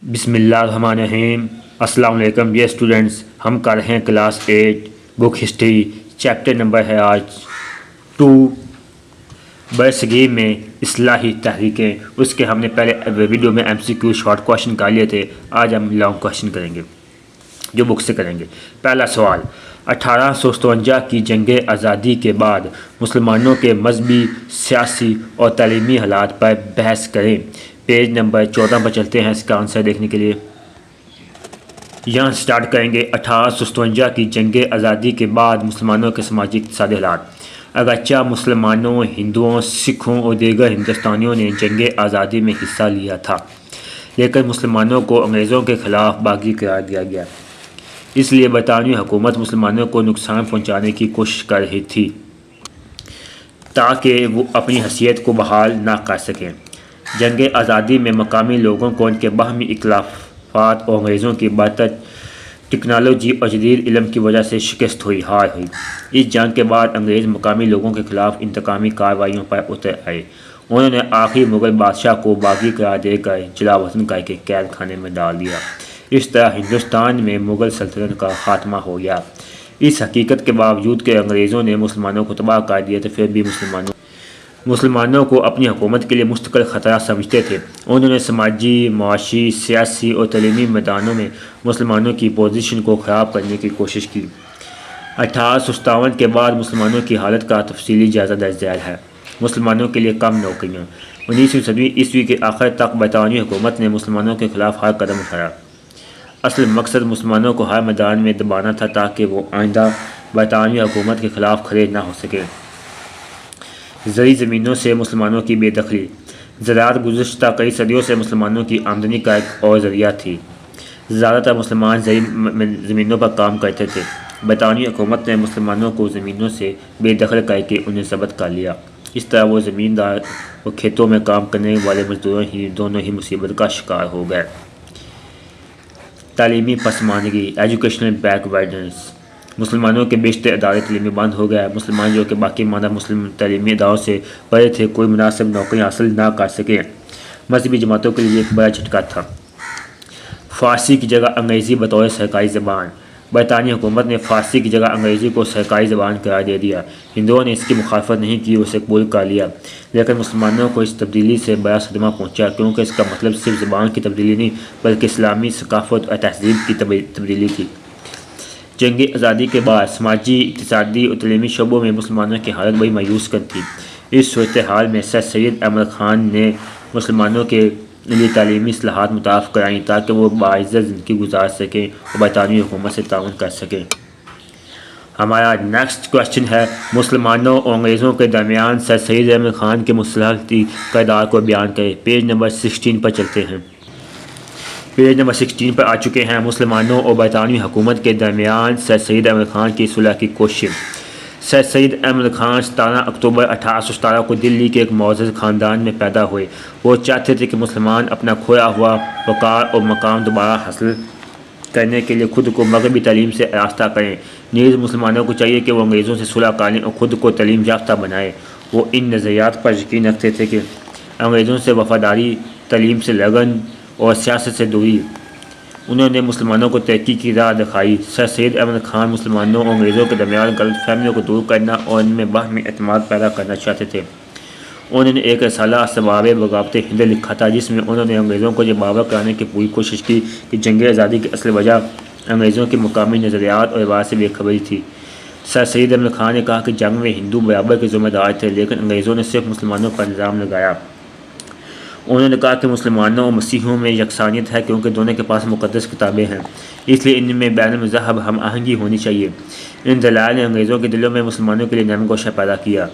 بسم اللہ الرحمن الرحیم۔ السلام علیکم یہ اسٹوڈنٹس، ہم کر رہے ہیں کلاس 8 بک ہسٹری، چیپٹر نمبر ہے آج 2 برصغیر میں اصلاحی تحریکیں۔ اس کے ہم نے پہلے ویڈیو میں MCQ شارٹ کوشچن کر لیے تھے، آج ہم لانگ کوشچن کریں گے جو بک سے کریں گے۔ پہلا سوال، 1857 کی جنگ آزادی کے بعد مسلمانوں کے مذہبی، سیاسی اور تعلیمی حالات پر بحث کریں۔ پیج نمبر 14 پر چلتے ہیں اس کا آنسر دیکھنے کے لیے۔ یہاں سٹارٹ کریں گے 1857 کی جنگ آزادی کے بعد مسلمانوں کے سماجی اقتصادی حالات۔ اگرچہ مسلمانوں، ہندوؤں، سکھوں اور دیگر ہندوستانیوں نے جنگ آزادی میں حصہ لیا تھا، لیکن مسلمانوں کو انگریزوں کے خلاف باغی قرار دیا گیا۔ اس لیے برطانوی حکومت مسلمانوں کو نقصان پہنچانے کی کوشش کر رہی تھی تاکہ وہ اپنی حیثیت کو بحال نہ کر سکیں۔ جنگ آزادی میں مقامی لوگوں کو ان کے باہمی اختلافات اور انگریزوں کی برتر ٹیکنالوجی اور جدید علم کی وجہ سے شکست ہوئی، ہار ہوئی۔ اس جنگ کے بعد انگریز مقامی لوگوں کے خلاف انتقامی کارروائیوں پر اتر آئے۔ انہوں نے آخری مغل بادشاہ کو باغی قرار دے کر جلا وطن کر کے قید خانے میں ڈال دیا۔ اس طرح ہندوستان میں مغل سلطنت کا خاتمہ ہو گیا۔ اس حقیقت کے باوجود کہ انگریزوں نے مسلمانوں کو تباہ کر دیا تھا، پھر بھی مسلمانوں کو اپنی حکومت کے لیے مستقل خطرہ سمجھتے تھے۔ انہوں نے سماجی، معاشی، سیاسی اور تعلیمی میدانوں میں مسلمانوں کی پوزیشن کو خراب کرنے کی کوشش کی۔ 1857 کے بعد مسلمانوں کی حالت کا تفصیلی جائزہ درج ذیل ہے۔ مسلمانوں کے لیے کم نوکریاں۔ 19ویں صدی عیسوی کے آخر تک برطانوی حکومت نے مسلمانوں کے خلاف ہر قدم اٹھایا۔ اصل مقصد مسلمانوں کو ہر میدان میں دبانا تھا تاکہ وہ آئندہ برطانوی حکومت کے خلاف کھڑے نہ ہو سکیں۔ زرعی زمینوں سے مسلمانوں کی بے دخلی۔ زراعت گزشتہ کئی صدیوں سے مسلمانوں کی آمدنی کا ایک اور ذریعہ تھی۔ زیادہ تر مسلمان زرعی زمینوں پر کام کرتے تھے۔ برطانوی حکومت نے مسلمانوں کو زمینوں سے بے دخل کر کے انہیں ضبط کر لیا۔ اس طرح وہ زمیندار اور کھیتوں میں کام کرنے والے مزدوروں دونوں ہی مصیبت کا شکار ہو گئے۔ تعلیمی پسماندگی، ایجوکیشنل بیک ورڈنس۔ مسلمانوں کے بیشتر ادارے تعلیمی بند ہو گئے۔ مسلمان جو کہ باقی ماندہ مسلم تعلیمی اداروں سے پڑھے تھے، کوئی مناسب نوکری حاصل نہ کر سکے۔ مذہبی جماعتوں کے لیے ایک بڑا جھٹکا تھا۔ فارسی کی جگہ انگریزی بطور سرکاری زبان۔ برطانوی حکومت نے فارسی کی جگہ انگریزی کو سرکاری زبان قرار دے دیا۔ ہندوؤں نے اس کی مخالفت نہیں کی، اسے قبول کر لیا، لیکن مسلمانوں کو اس تبدیلی سے بڑا صدمہ پہنچا، کیونکہ اس کا مطلب صرف زبان کی تبدیلی نہیں بلکہ اسلامی ثقافت اور تہذیب کی تبدیلی تھی۔ جنگ آزادی کے بعد سماجی، اقتصادی اور تعلیمی شعبوں میں مسلمانوں کی حالت بڑی مایوس کن تھی۔ اس صورتحال میں سر سید احمد خان نے مسلمانوں کے لیے تعلیمی اصلاحات متعارف کرائیں تاکہ وہ باعزت زندگی گزار سکیں اور برطانوی حکومت سے تعاون کر سکیں۔ ہمارا نیکسٹ کوشچن ہے، مسلمانوں اور انگریزوں کے درمیان سر سید احمد خان کے مصالحتی کردار کو بیان کریں۔ پیج نمبر 16 پر چلتے ہیں۔ پیج نمبر 16 پر آ چکے ہیں۔ مسلمانوں اور برطانوی حکومت کے درمیان سر سید احمد خان کی صلح کی کوشش۔ سر سید احمد خان 17 اکتوبر 1817 کو دلی کے ایک معزز خاندان میں پیدا ہوئے۔ وہ چاہتے تھے کہ مسلمان اپنا کھویا ہوا وقار اور مقام دوبارہ حاصل کرنے کے لیے خود کو مغربی تعلیم سے آراستہ کریں۔ نیز مسلمانوں کو چاہیے کہ وہ انگریزوں سے صلح کر لیں اور خود کو تعلیم یافتہ بنائیں۔ وہ ان نظریات پر یقین رکھتے تھے کہ انگریزوں سے وفاداری، تعلیم سے لگن اور سیاست سے دوری۔ انہوں نے مسلمانوں کو ترقی کی راہ دکھائی۔ سر سید احمد خان مسلمانوں اور انگریزوں کے درمیان غلط فہمیوں کو دور کرنا اور ان میں باہمی اعتماد پیدا کرنا چاہتے تھے۔ انہوں نے ایک رسالہ اسباب بغاوت ہند لکھا تھا، جس میں انہوں نے انگریزوں کو یہ باور کرانے کی پوری کوشش کی کہ جنگ آزادی کی اصل وجہ انگریزوں کی مقامی نظریات اور روایات سے بے خبری تھی۔ سر سید احمد خان نے کہا کہ جنگ میں ہندو برابر کے ذمہ دار تھے، لیکن انگریزوں نے صرف مسلمانوں پر الزام لگایا۔ انہوں نے کہا کہ مسلمانوں اور مسیحیوں میں یکسانیت ہے کیونکہ دونوں کے پاس مقدس کتابیں ہیں، اس لیے ان میں بین المذہب ہم آہنگی ہونی چاہیے۔ ان دلائل نے انگریزوں کے دلوں میں مسلمانوں کے لیے نرم گوشہ پیدا کیا۔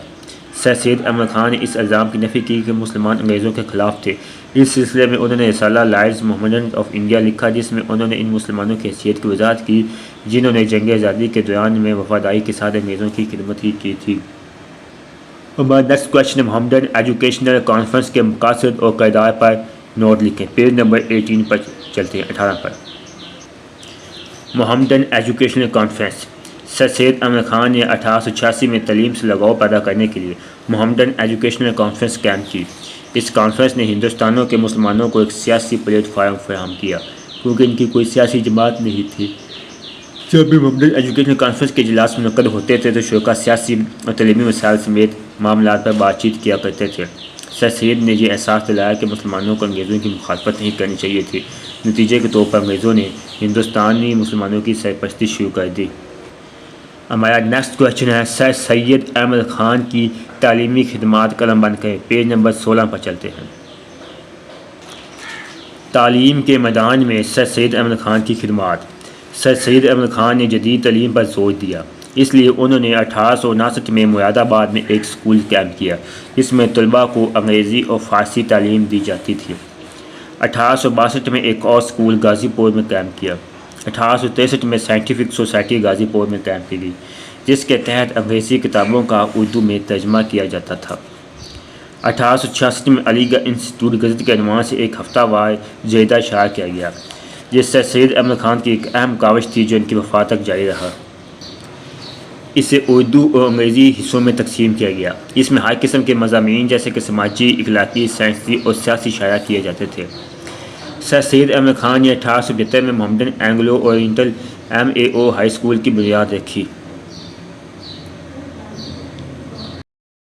سر سید احمد خان نے اس الزام کی نفی کی کہ مسلمان انگریزوں کے خلاف تھے۔ اس سلسلے میں انہوں نے رسالہ لارڈز محمڈن آف انڈیا لکھا، جس میں انہوں نے ان مسلمانوں کی حیثیت کی وضاحت کی جنہوں نے جنگ آزادی کے دوران میں وفاداری کے ساتھ انگریزوں کی خدمت ہی کی تھی۔ ہمارا next question, Mohammedan educational conference کے مقاصد اور کردار پر نوٹ لکھیں۔ پیج نمبر 18 پر چلتے ہیں، 18 پر۔ Mohammedan educational conference. Sir Syed Ahmad Khan نے 1886 میں تعلیم سے لگاؤ پیدا کرنے کے لیے محمڈن ایجوکیشنل کانفرنس قائم کی۔ اس کانفرنس نے ہندوستانوں کے مسلمانوں کو ایک سیاسی پلیٹ فارم فراہم کیا، کیونکہ ان کی کوئی سیاسی جماعت نہیں تھی۔ جب بھی ممبران ایجوکیشنل کانفرنس کے اجلاس منعقد ہوتے تھے تو شرکاء سیاسی اور تعلیمی مسائل سمیت معاملات پر بات چیت کیا کرتے تھے۔ سر سید نے یہ احساس دلایا کہ مسلمانوں کو انگریزوں کی مخالفت نہیں کرنی چاہیے تھی۔ نتیجے کے طور پر انگریزوں نے ہندوستانی مسلمانوں کی سرپرستی شروع کر دی۔ ہمارا نیکسٹ کویشچن ہے سر سید احمد خان کی تعلیمی خدمات، قلم بند کریں، پیج نمبر 16 پر چلتے ہیں۔ تعلیم کے میدان میں سر سید احمد خان کی خدمات۔ سر سید احمد خان نے جدید تعلیم پر زور دیا، اس لیے انہوں نے 1859 میں مراد آباد میں ایک اسکول قائم کیا جس میں طلباء کو انگریزی اور فارسی تعلیم دی جاتی تھی۔ 1862 میں ایک اور اسکول غازی پور میں قائم کیا۔ 1863 میں سائنٹیفک سوسائٹی غازی پور میں قائم کی گئی، جس کے تحت انگریزی کتابوں کا اردو میں ترجمہ کیا جاتا تھا۔ 1866 میں علی گڑھ انسٹیٹیوٹ غزت کے عنوان سے ایک ہفتہ وار جریدہ شائع کیا گیا، جس سر سید احمد خان کی ایک اہم کاوش تھی جو ان کی وفات تک جاری رہا۔ اسے اردو اور انگریزی حصوں میں تقسیم کیا گیا۔ اس میں ہر قسم کے مضامین جیسے کہ سماجی، اخلاقی، سائنسی اور سیاسی شائع کیے جاتے تھے۔ سر سید احمد خان نے 1875 میں Mohammedan Anglo Oriental MAO high school کی بنیاد رکھی۔